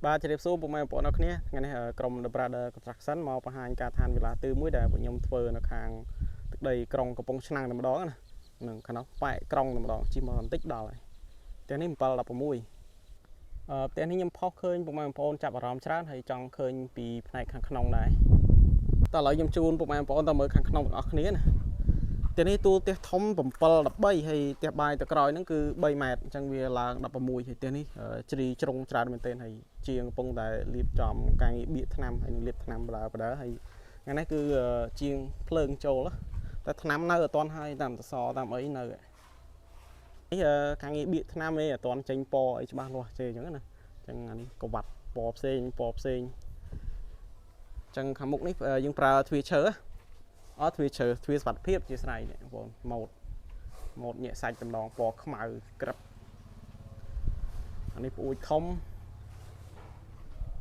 បាទជម្រាបសួរពុកម៉ែបងប្អូនអរគ្នាថ្ងៃនេះក្រុម The Brother Construction មកបង្ហាញការឋានវិឡាទិវមួយដែលពួកខ្ញុំធ្វើនៅខាងទឹកដីក្រុងកំពង់ឆ្នាំងតែម្ដងណានឹងខាងនោះប៉ែកក្រុងតែម្ដងជិះមកបន្តិចដល់ហើយផ្ទះនេះ716ផ្ទះនេះខ្ញុំផុសឃើញពុកម៉ែបងប្អូនចាប់អារម្មណ៍ច្រើនហើយចង់ឃើញពីផ្នែកខាងក្នុងដែរតោះឥឡូវខ្ញុំជូនពុកម៉ែបងប្អូនទៅមើលខាងក្នុងទាំងអស់គ្នាណាផ្ទះនេះទូផ្ទះធំ7 13ហើយផ្ទះបាយទៅក្រោយហ្នឹងគឺ3ម៉ែត្រអញ្ចឹងវាឡើង16ហើយផ្ទះនេះជ្រីជ្រុងច្រើនមែនទែនហើយជាងកំពុងតែលាបចំកាំងបៀកថ្នាំហើយនឹងលាបថ្នាំបដើហើយថ្ងៃនេះគឺជាងភ្លើងចូលតែថ្នាំនៅអត់ទាន់ហើយតាមសសរតាមអីនៅនេះកាំងបៀកថ្នាំឯងអត់ទាន់ចេញពណ៌អីច្បាស់លាស់ទេអញ្ចឹងណាអញ្ចឹងអានេះក៏វត្តពណ៌ផ្សេងអញ្ចឹងខាងមុខនេះយើងប្រើទ្វារឈើទ្វារសុវត្ថិភាពជាស្រ័យនេះបងប្អូនម៉ូតញាក់សាច់តម្ដងពណ៌ខ្មៅក្រឹបអានេះប្អួយធំ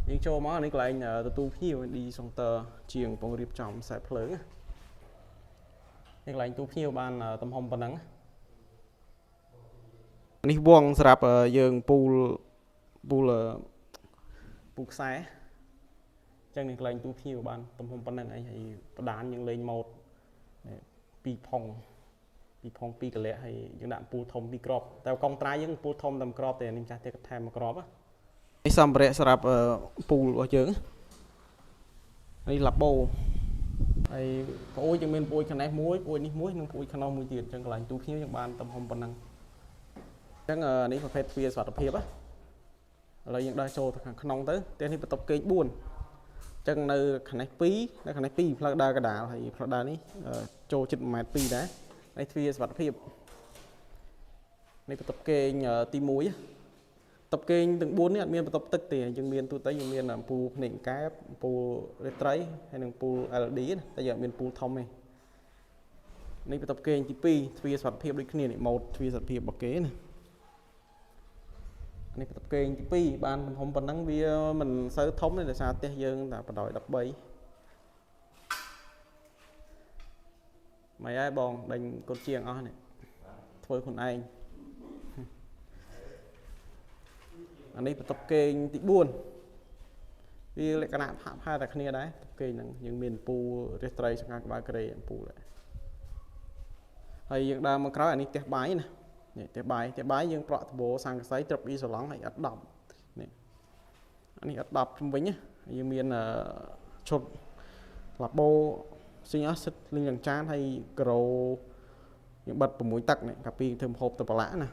យើងចូលមកនេះកន្លែងទទួលភ្ញៀវឌីសងតើជាងកំពុងរៀបចំខ្សែភ្លើងនេះកន្លែងទទួលភ្ញៀវបានទំហំប៉ុណ្ណឹងនេះវងសម្រាប់យើងពូលខ្សែចឹងនេះកន្លែងទូភ្ញៀវបានទំហំប៉ុណ្ណឹងអីហើយបដានយើងលេងម៉ូដ2ផុង2កលៈហើយយើងដាក់ពូលធំ2គ្រាប់តែកងត្រាយយើងពូលធំតែ1គ្រាប់តែនេះចាស់ទៀតក៏ថែម1គ្រាប់នេះសម្ភារៈសម្រាប់ពូលរបស់យើងនេះឡាបូហើយប្អួយយើងមានប្អួយខាងនេះមួយប្អួយនេះមួយនិងប្អួយខាងនោះមួយទៀតអញ្ចឹងកន្លែងទូភ្ញៀវយើងបានទំហំប៉ុណ្ណឹងអញ្ចឹងនេះប្រភេទទ្វារសុវត្ថិភាពឥឡូវយើងដើរចូលទៅខាងក្នុងទៅផ្ទះនេះបន្ទប់គេង4ចឹងនៅខាងនេះ2នៅខាងនេះ2ផ្លូវដើរកដាលហើយផ្លូវដើរនេះចូលជិត1.2 ម៉ែត្រដែរនេះទ្វារសុវត្ថិភាពនេះបន្ទប់គេងទី1បន្ទប់គេងទាំង4នេះអត់មានបន្ទប់ទឹកទេយើងមានទូទៅយើងមានអំពូលភ្នែកកែបអំពូលរាត្រីហើយនិងអំពូល LED តែយើងអត់មានពូលធំទេនេះបន្ទប់គេងទី2ទ្វារសុវត្ថិភាពដូចគ្នានេះម៉ូដទ្វារសុវត្ថិភាពរបស់គេណានេះបន្ទប់គេងទី2បានទំហំប៉ុណ្ណឹងវាមិនសូវធំទេដោយសារផ្ទះយើងតែបណ្ដោយ13មិនហើយបងដេញកូនជាងអស់នេះធ្វើខ្លួនឯងអានេះបន្ទប់គេងទី4វាលក្ខណៈផាកផែតែគ្នាដែរបន្ទប់គេងហ្នឹងយើងមានអំពូលរាត្រីសង្កាក្បាលក្រេអំពូលដែរហើយយើងដើរមកក្រោយអានេះផ្ទះបាយណានេះផ្ទះបាយយើងប្រក់ដបសង្កសីត្រឹបអ៊ីសឡង់ហើយអត់10នេះអានេះអត់10ជុំវិញយើងមានឈុតឡាបូស៊ីងអស់សិតលឹងយ៉ាងចានហើយក្រូយើងបិទ6ទឹកនេះកាពីធ្វើម្ហូបទៅប្រឡាក់ណា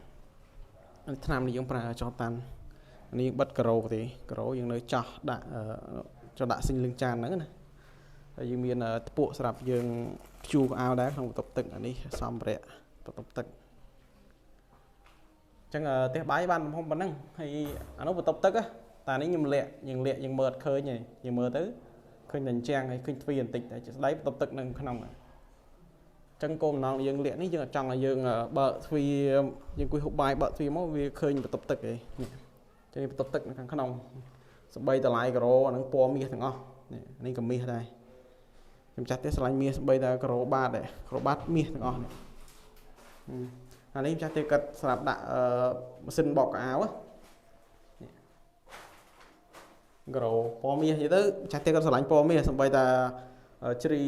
អានេះថ្នាំនេះយើងប្រើចោះតាន់អានេះយើងបិទក្រូទេក្រូយើងនៅចោះដាក់ដាក់ស៊ីងលឹងចានហ្នឹងណាហើយយើងមានថ្ពក់សម្រាប់យើងភ្ជួរកៅអៅដែរក្នុងបន្ទប់ទឹកអានេះសម្ភារៈបន្ទប់ទឹកអញ្ចឹងផ្ទះបាយបានទំហំប៉ុណ្ណឹងហើយអានោះបន្ទប់ទឹកតែនេះខ្ញុំលាក់យើងមើលអត់ឃើញទេយើងមើលទៅឃើញតែជាងហើយឃើញទ្វារបន្តិចតែស្ដីបន្ទប់ទឹកនៅក្នុងអញ្ចឹងគោលបំណងយើងលាក់នេះយើងអត់ចង់ឲ្យយើងបើកទ្វារយើងគួយហូបបាយបើកទ្វារមកវាឃើញបន្ទប់ទឹកឯងនេះចឹងបន្ទប់ទឹកនៅខាងក្នុងសបីតម្លៃការ៉ូអានឹងពណ៌មាសទាំងអស់នេះក៏មាសដែរខ្ញុំចាស់ទៀតស្រឡាញ់មាសសបីតែការ៉ូបាតដែរការ៉ូបាតមាសទាំងអស់នេះអានេះចាស់ទៀតគាត់សម្រាប់ដាក់ម៉ាស៊ីនបោកកៅអៅការ៉ូពណ៌មាសនិយាយទៅចាស់ទៀតគាត់ស្រឡាញ់ពណ៌មាសសម្បីតែជ្រី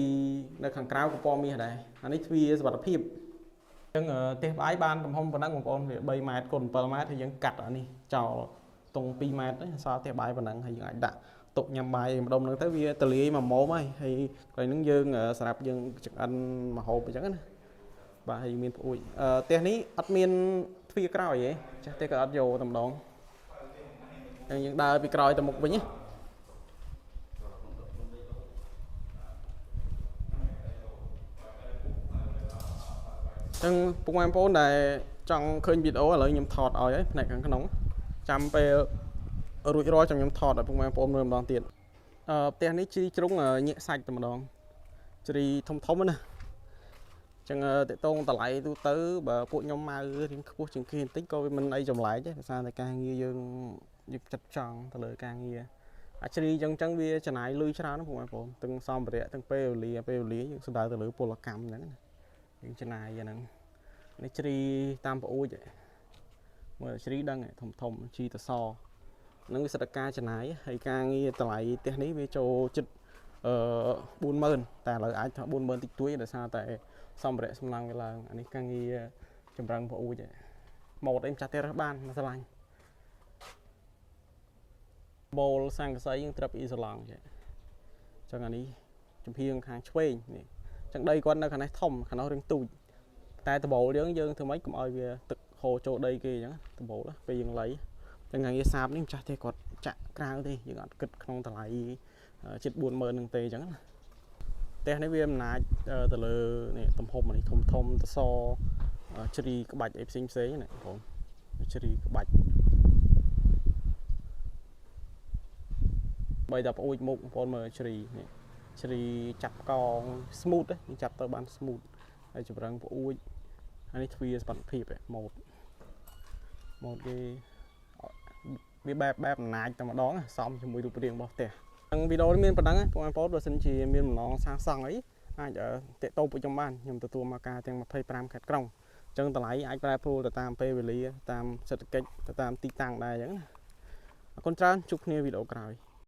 នៅខាងក្រៅក៏ពណ៌មាសដែរអានេះទ្វារសុវត្ថិភាពអញ្ចឹងផ្ទះបាយបានទំហំប៉ុណ្ណឹងបងប្អូនវា3ម៉ែត្រគុណ7ម៉ែត្រហើយយើងកាត់អានេះចោលតុង2ម៉ែត្រទៅសល់ផ្ទះបាយប៉ុណ្ណឹងហើយយើងអាចដាក់ទុកញ៉ាំបាយម្ដុំហ្នឹងទៅវាទលាយមកម៉ោមហើយកន្លែងហ្នឹងយើងសម្រាប់យើងចង្អិនម្ហូបអញ្ចឹងណាបាទហើយមានប្អួយផ្ទះនេះអត់មានទ្វារក្រោយទេចាស់ទេក៏អត់យកតែម្ដងហើយយើងដើរពីក្រោយទៅមុខវិញណាចឹងពុកម៉ែបងប្អូនដែលចង់ឃើញវីដេអូឥឡូវខ្ញុំថតឲ្យហើយផ្នែកខាងក្នុងចាំពេលរួចរាល់ចាំខ្ញុំថតឲ្យពុកម៉ែបងប្អូនមើលម្ដងទៀតផ្ទះនេះជ្រីជ្រុងញាក់សាច់តែម្ដងជ្រីធំណាចឹងតេតងតម្លៃទូទៅបើពួកខ្ញុំមករៀងខ្ពស់ជាងគេបន្តិចក៏វាមិនអីចម្លែកទេដោយសារតែការងារយើងចិត្តចង់ទៅលើការងារអាជ្រីចឹងវាចំណាយលុយច្រើនណាស់បងប្អូនទាំងសម្ភារៈទាំងពេលវេលាយើងសំដៅទៅលើពលកម្មហ្នឹងយើងចំណាយអាហ្នឹងនេះជ្រីតាមប្អួយមើលជ្រីដឹងធំជីតស នឹងវាសិតការចំណាយហើយការងារតម្លៃផ្ទះនេះវាចូលចិត្ត40000តែឥឡូវអាចថា40000តិចតួចដោយសារតែសម្ភារៈសំឡងវាឡើងអានេះការងារចម្រឹងប្រអួចម៉ូតអីម្ចាស់ផ្ទះរើសបានមកស្រឡាញ់បូលសង្កសីយើងត្រូវពីសឡង់ចេះចឹងអានេះចំហៀងខាងឆ្វេងនេះចឹងដីគាត់នៅខាងនេះធំខាងនោះរៀងទូចតែដបូលយើងធ្វើម៉េចកុំឲ្យវាទឹកហូរចូលដីគេអញ្ចឹងដបូលពេលយើងលៃចឹងថ្ងៃនេះសាបនេះម្ចាស់ផ្ទះគាត់ចាក់ក្រៅទេយើងអត់គិតក្នុងតម្លៃជិត40000នឹងទេអញ្ចឹងផ្ទះនេះវាអំណាចទៅលើនេះទំហំនេះធំតសជ្រីក្បាច់អីផ្សេងណាបងប្អូនជ្រីក្បាច់បីតែប្អួយមុខបងប្អូនមើលជ្រីនេះជ្រីចាប់កង smooth នេះចាប់ទៅបាន smooth ហើយចម្រឹងប្អួយហើយនេះទ្វាសុវត្ថិភាពម៉ូតគេវាបែបអំណាចតែម្ដងសមជាមួយរូបរាងរបស់ផ្ទះហ្នឹងវីដេអូនេះមានប៉ុណ្ណឹងបងប្អូនបើសិនជាមានបំណងសាងសង់អីអាចតាក់ទងពួកខ្ញុំបានខ្ញុំទទួលមកការទាំង25ខេត្តក្រុងអញ្ចឹងតម្លៃអាចប្រែប្រួលទៅតាមពេលវេលាតាមសេដ្ឋកិច្ចទៅតាមទីតាំងដែរអញ្ចឹងណាអរគុណច្រើនជួបគ្នាវីដេអូក្រោយ